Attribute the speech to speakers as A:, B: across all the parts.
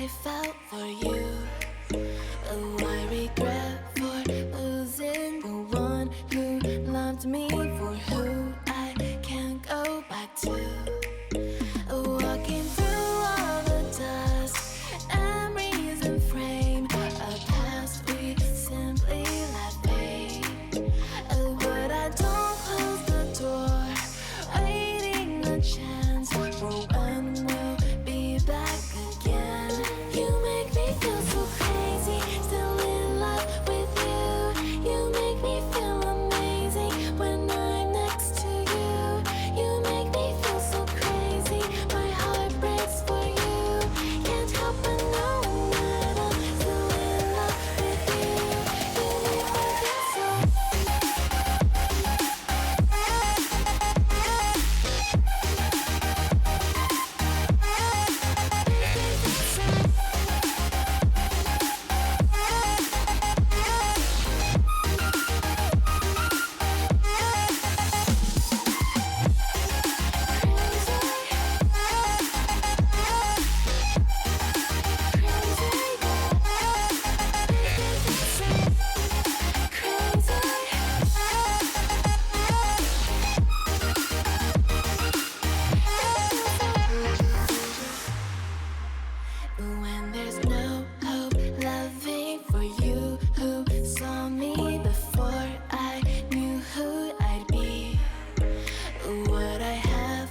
A: I felt for you. Oh, I regret for losing the one who loved me, for who I can't go back to. Walking through all the dust, memories and frame, a past we simply let fade. Oh, but I don't close the door, waiting a chance for when we'll be back again. You make me feel so crazy, still in love with you. You make me feel amazing when I'm next to you. You make me feel so crazy, my heart breaks for you. Can't help but knowing that I'm still in love with you. You make me feel so. When there's no hope loving for you, who saw me before I knew who I'd be. What I have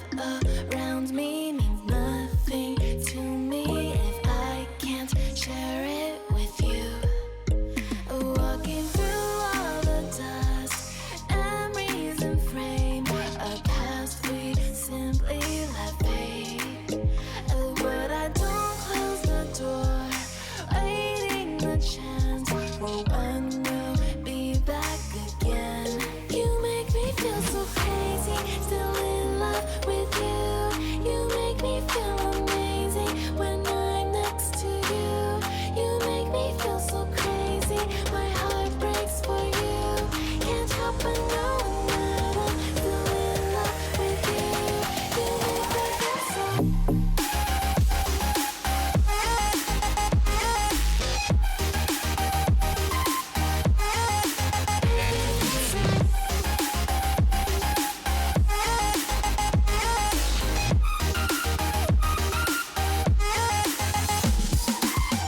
A: around me means nothing to me if I can't share it with you. Walking through all the dust, memories and frame, a past we simply let fade. But I don't close the door, waiting the chance